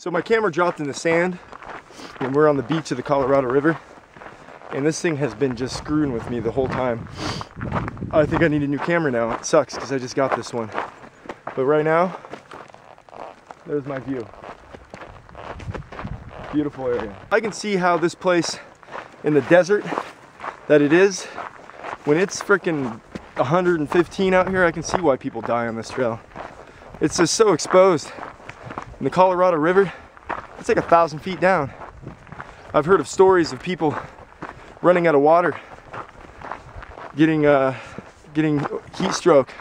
So my camera dropped in the sand and we're on the beach of the Colorado River, and this thing has been just screwing with me the whole time. I think I need a new camera now. It sucks because I just got this one. But right now, there's my view. Beautiful area. I can see how this place in the desert that it is, when it's freaking 115 out here, I can see why people die on this trail. It's just so exposed. In the Colorado River, it's like 1,000 feet down. I've heard of stories of people running out of water, getting heat stroke,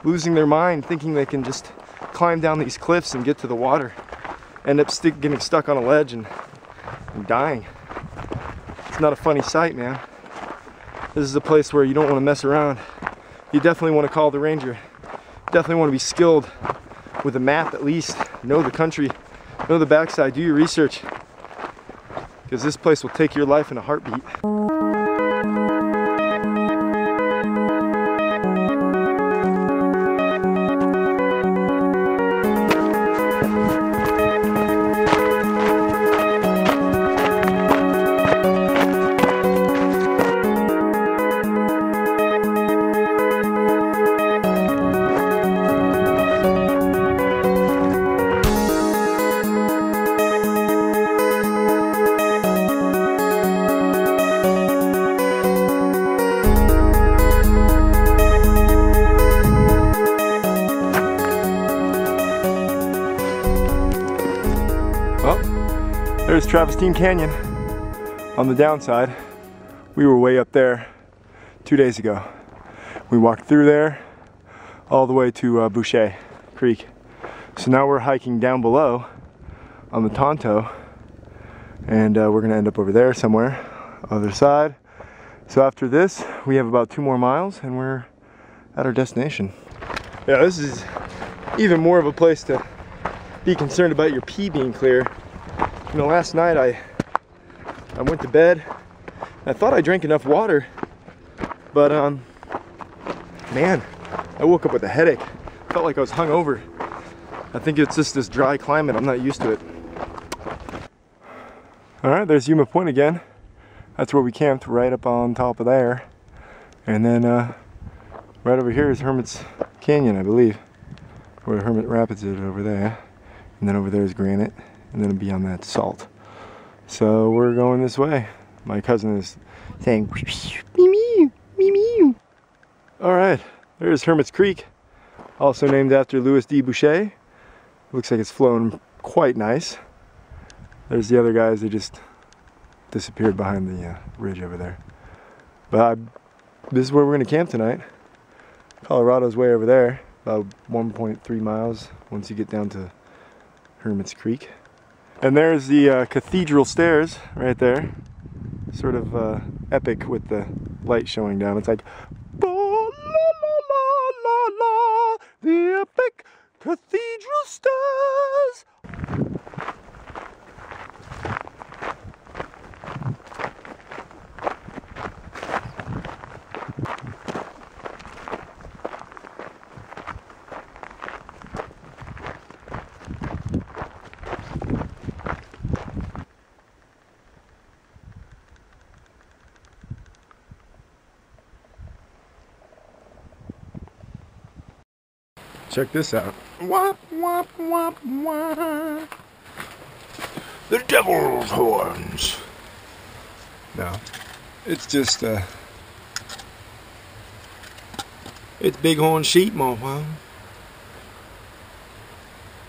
losing their mind, thinking they can just climb down these cliffs and get to the water, end up getting stuck on a ledge and dying. It's not a funny sight, man. This is a place where you don't want to mess around. You definitely want to call the ranger. Definitely want to be skilled with a map at least. Know the country, know the backside, do your research. Because this place will take your life in a heartbeat. There's Travestine Canyon on the downside. We were way up there 2 days ago. We walked through there all the way to Boucher Creek. So now we're hiking down below on the Tonto, and we're gonna end up over there somewhere, other side. So after this, we have about 2 more miles and we're at our destination. Yeah, this is even more of a place to be concerned about your pee being clear. You know, last night I went to bed. I thought I drank enough water, but man, I woke up with a headache. Felt like I was hungover. I think it's just this dry climate. I'm not used to it. All right, there's Yuma Point again. That's where we camped, right up on top of there. And then right over here is Hermits Canyon, I believe, where Hermit Rapids is over there. And then over there is Granite. And then beyond that, salt. So we're going this way. My cousin is saying, "Meow, meow, meow, meow." All right, there's Hermits Creek, also named after Louis D. Boucher. Looks like it's flowing quite nice. There's the other guys, they just disappeared behind the ridge over there. But this is where we're gonna camp tonight. Colorado's way over there, about 1.3 miles once you get down to Hermits Creek. And there's the cathedral stairs right there. Sort of epic with the light showing down. It's like, la la la la la, the epic cathedral stairs. Check this out. Wop, wop, wop, wop. The devil's horns. No, it's just it's bighorn sheep, motherfucker.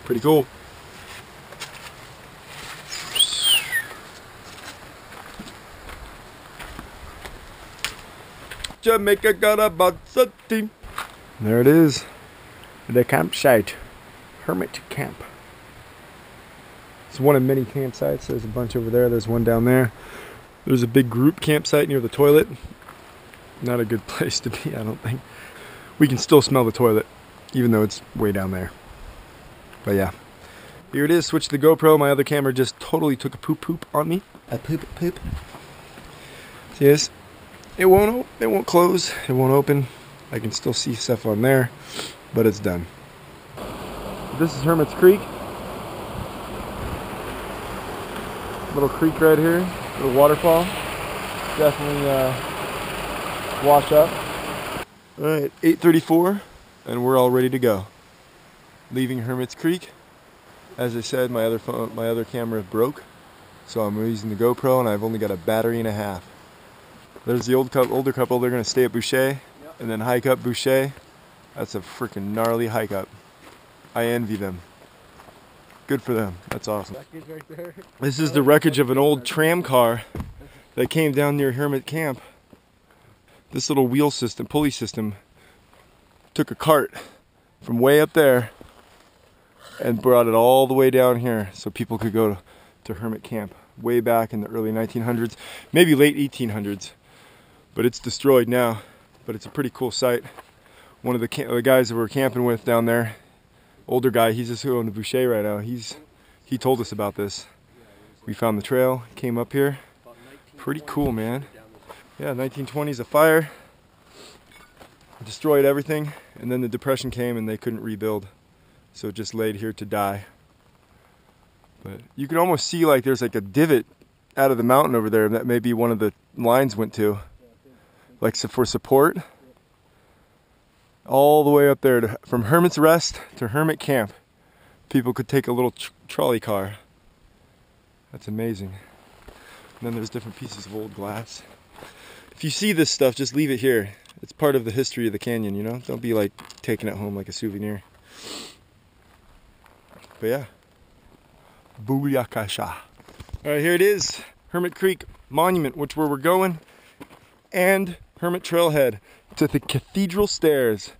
Pretty cool. Jamaica got about 30. There it is. The campsite, Hermit Camp. It's one of many campsites. There's a bunch over there. There's one down there. There's a big group campsite near the toilet. Not a good place to be, I don't think. We can still smell the toilet, even though it's way down there. But yeah, here it is. Switch the GoPro. My other camera just totally took a poop on me. A poop. See this? It won't close. It won't open. I can still see stuff on there, but it's done. This is Hermits Creek. Little creek right here, little waterfall. Definitely wash up. All right, 8:34, and we're all ready to go. Leaving Hermits Creek. As I said, my other camera broke, so I'm using the GoPro, and I've only got a battery and a half. There's the older couple. They're gonna stay at Boucher, and then hike up Boucher. That's a freaking gnarly hike up. I envy them. Good for them. That's awesome. This is the wreckage of an old tram car that came down near Hermit Camp. This little wheel system, pulley system, took a cart from way up there and brought it all the way down here so people could go to Hermit Camp way back in the early 1900s, maybe late 1800s. But it's destroyed now, but it's a pretty cool site. One of the guys that we're camping with down there, older guy, he's just going to Boucher right now. He told us about this. We found the trail, came up here. Pretty cool, man. Yeah, 1920s, a fire destroyed everything, and then the Depression came and they couldn't rebuild, so it just laid here to die. But you can almost see like there's like a divot out of the mountain over there that maybe one of the lines went to, like for support. All the way up there from Hermit's Rest to Hermit Camp, people could take a little trolley car. That's amazing. And then there's different pieces of old glass. If you see this stuff, just leave it here. It's part of the history of the canyon, you know? Don't be like taking it home like a souvenir. But yeah. Booyakasha. Alright, here it is. Hermit Creek Monument, which where we're going. And Hermit Trailhead to the Cathedral Stairs.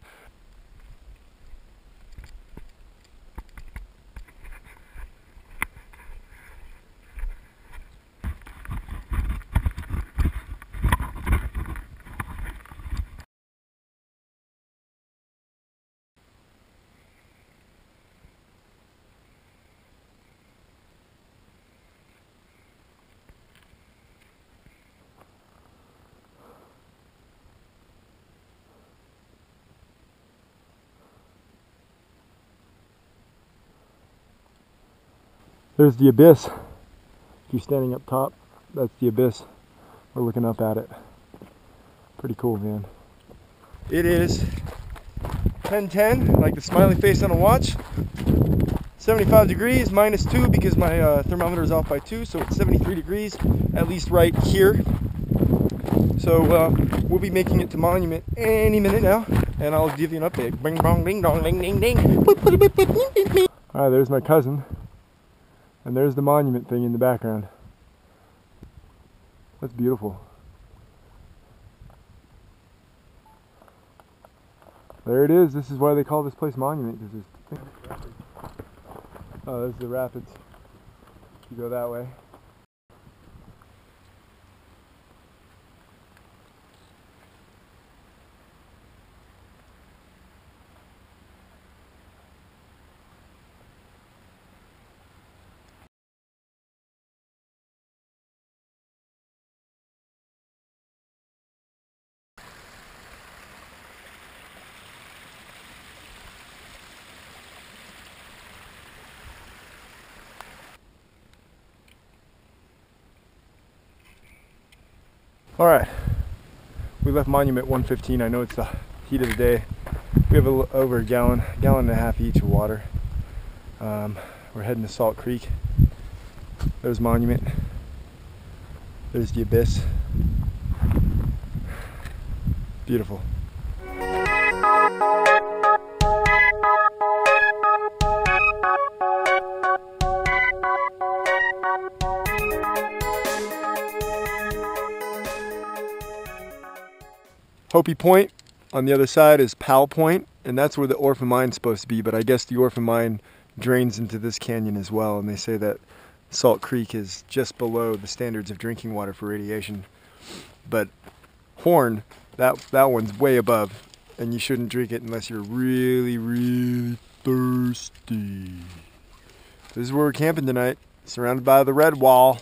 There's the abyss. If you're standing up top, that's the abyss. We're looking up at it. Pretty cool, man. It is 10:10, like the smiley face on a watch. 75 degrees, -2 because my thermometer is off by 2, so it's 73 degrees, at least right here. So we'll be making it to Monument any minute now, and I'll give you an update. Bing bong ding dong ding ding ding. Alright, there's my cousin. And there's the monument thing in the background. That's beautiful. There it is. This is why they call this place Monument. Oh, there's the rapids. You go that way. All right, we left Monument 1:15. I know it's the heat of the day. We have over a gallon and a half each of water. We're heading to Salt Creek. There's Monument. There's the abyss. Beautiful. Hopi Point on the other side is Powell Point, and that's where the Orphan Mine's supposed to be, but I guess the Orphan Mine drains into this canyon as well, and they say that Salt Creek is just below the standards of drinking water for radiation. But Horn, that one's way above, and you shouldn't drink it unless you're really, really thirsty. This is where we're camping tonight, surrounded by the red wall.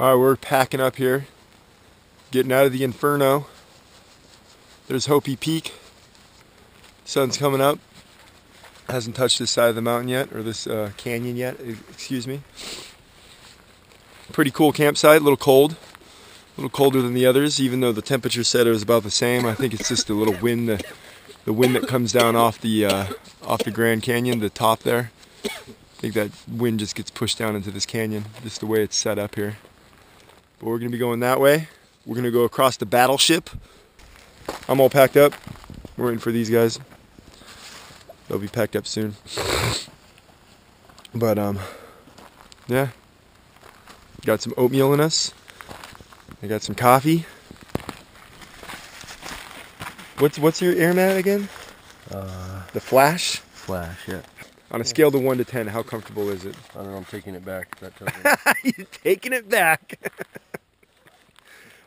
Alright, we're packing up here. Getting out of the inferno. There's Hopi Peak. Sun's coming up. Hasn't touched this side of the mountain yet, or this canyon yet, excuse me. Pretty cool campsite, a little cold. A little colder than the others, even though the temperature said it was about the same. I think it's just a little wind, the wind that comes down off the Grand Canyon, the top there. I think that wind just gets pushed down into this canyon, just the way it's set up here. But we're gonna be going that way. We're gonna go across the Battleship. I'm all packed up. We're waiting for these guys. They'll be packed up soon. But yeah. Got some oatmeal in us. I got some coffee. What's your air mat again? The Flash? Flash, yeah. On a scale of 1 to 10, how comfortable is it? I don't know, I'm taking it back. That tells me. You're taking it back.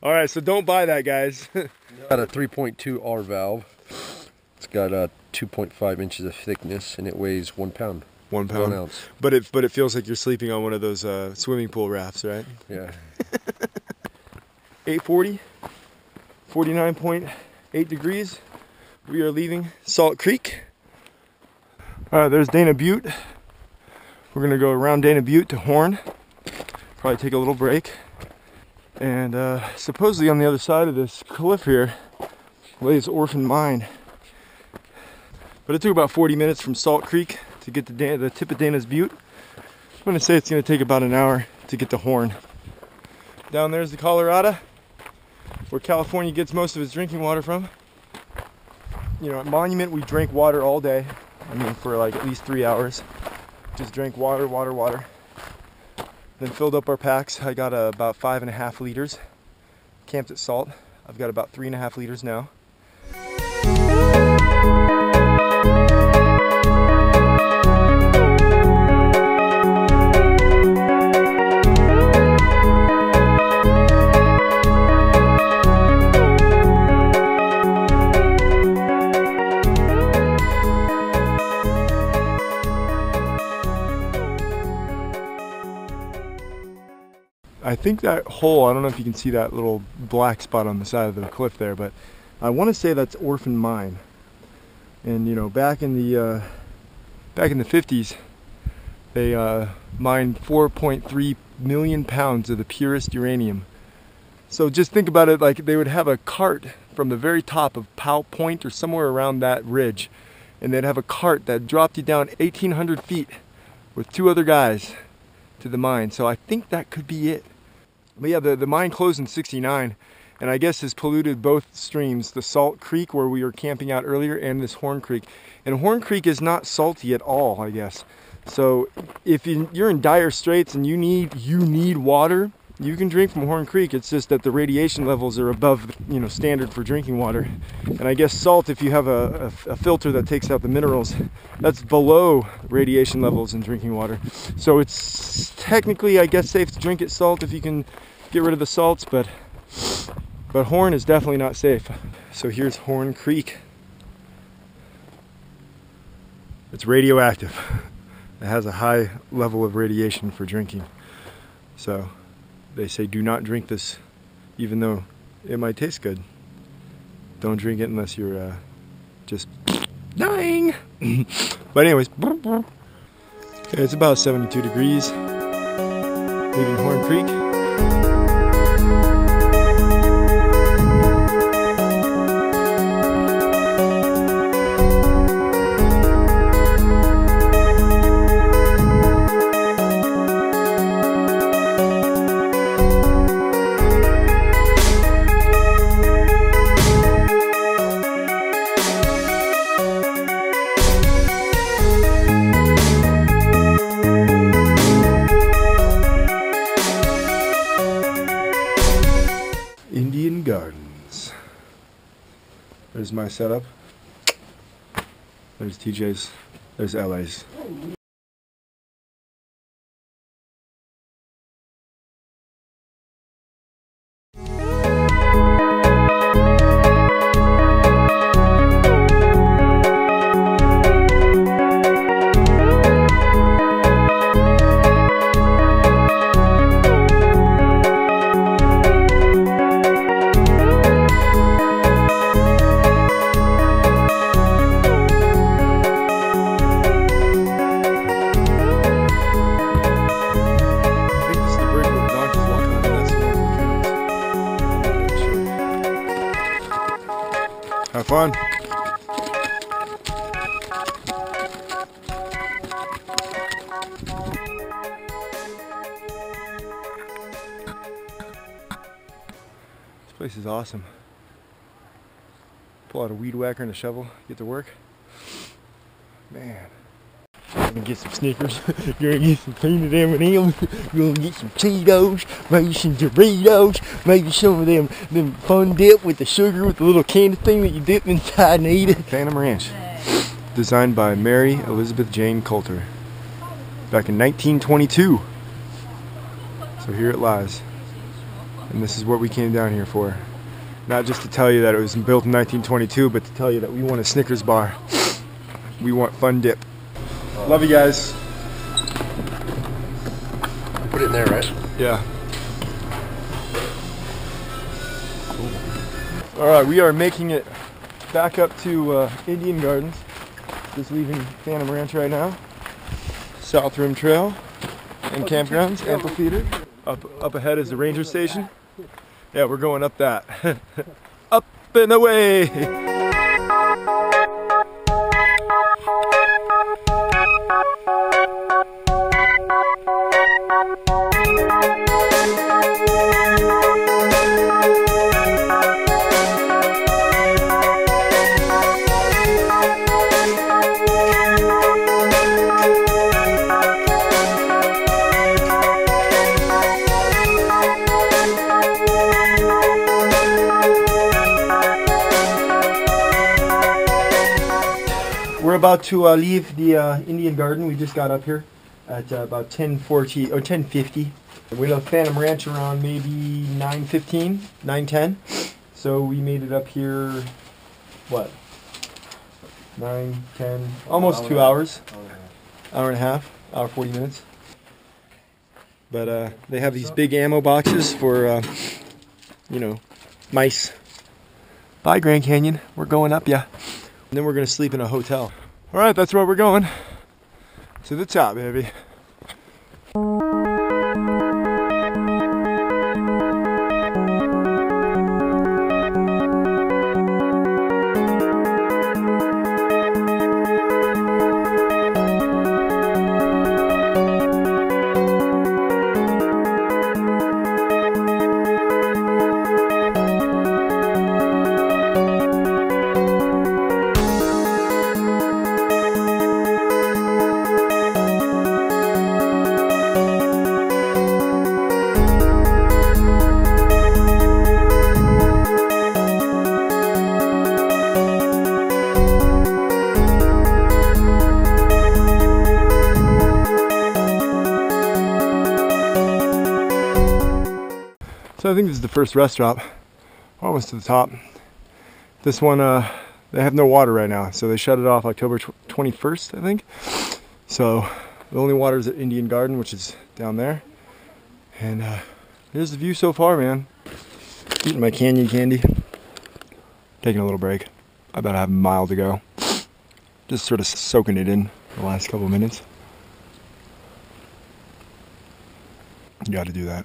Alright, so don't buy that, guys. It's got a 3.2 R valve. It's got 2.5 inches of thickness, and it weighs 1 pound. 1 pound? 1 ounce. But it feels like you're sleeping on one of those swimming pool rafts, right? Yeah. 840, 49.8 degrees. We are leaving Salt Creek. There's Dana Butte. We're gonna go around Dana Butte to Horn. Probably take a little break. And supposedly on the other side of this cliff here lays Orphan Mine. But it took about 40 minutes from Salt Creek to get to the tip of Dana's Butte. I'm gonna say it's gonna take about an hour to get to Horn. Down there's the Colorado, where California gets most of its drinking water from. You know, at Monument we drank water all day. I mean, for like at least 3 hours. Just drank water, water, water. Then filled up our packs. I got about 5.5 liters. Camped at Salt. I've got about 3.5 liters now. I think that hole, I don't know if you can see that little black spot on the side of the cliff there, but I want to say that's Orphan Mine. And you know, back in the 50s, they mined 4.3 million pounds of the purest uranium. So just think about it like they would have a cart from the very top of Powell Point or somewhere around that ridge, and they'd have a cart that dropped you down 1,800 feet with 2 other guys to the mine. So I think that could be it. But yeah, the mine closed in '69, and I guess has polluted both streams, the Salt Creek where we were camping out earlier and this Horn Creek. And Horn Creek is not salty at all, I guess. So if you're in dire straits and you need water, you can drink from Horn Creek. It's just that the radiation levels are above, you know, standard for drinking water. And I guess Salt, if you have a filter that takes out the minerals, that's below radiation levels in drinking water. So it's technically, I guess, safe to drink at Salt if you can get rid of the salts, but Horn is definitely not safe. So here's Horn Creek. It's radioactive. It has a high level of radiation for drinking. So they say do not drink this, even though it might taste good. Don't drink it unless you're just dying. But anyways, okay, it's about 72 degrees. Leaving Horn Creek. Gardens. There's my setup. There's TJ's. There's LA's. fun. This place is awesome. Pull out a weed whacker and a shovel, get to work. Man. I'm gonna get some Snickers. You're gonna get some peanut M&M's. You're gonna get some Cheetos, maybe some Doritos, maybe some of them fun dip with the sugar with the little candy thing that you dip inside and eat it. Phantom Ranch, designed by Mary Elizabeth Jane Coulter, back in 1922. So here it lies, and this is what we came down here for. Not just to tell you that it was built in 1922, but to tell you that we want a Snickers bar. We want fun dip. Love you guys. Put it in there, right? Yeah. Alright, we are making it back up to Indian Gardens. Just leaving Phantom Ranch right now. South Rim Trail and campgrounds, amphitheater. Up ahead is the ranger station. Yeah, we're going up that. Up and away! We're about to leave the Indian Garden. We just got up here at about 10:40 or 10:50. We left Phantom Ranch around maybe 9:15, 9:10. So we made it up here, what? 9, 10, almost 2 hours. Hour and a half, hour 40 minutes. But they have these big ammo boxes for, you know, mice. Bye, Grand Canyon. We're going up, yeah. And then we're going to sleep in a hotel. All right, that's where we're going. To the top, baby. So I think this is the first rest stop. We're almost to the top. This one, they have no water right now, so they shut it off October 21st, I think. So the only water is at Indian Garden, which is down there. And here's the view so far, man. Eating my canyon candy. Taking a little break. I about have a mile to go. Just sort of soaking it in the last couple of minutes. You got to do that.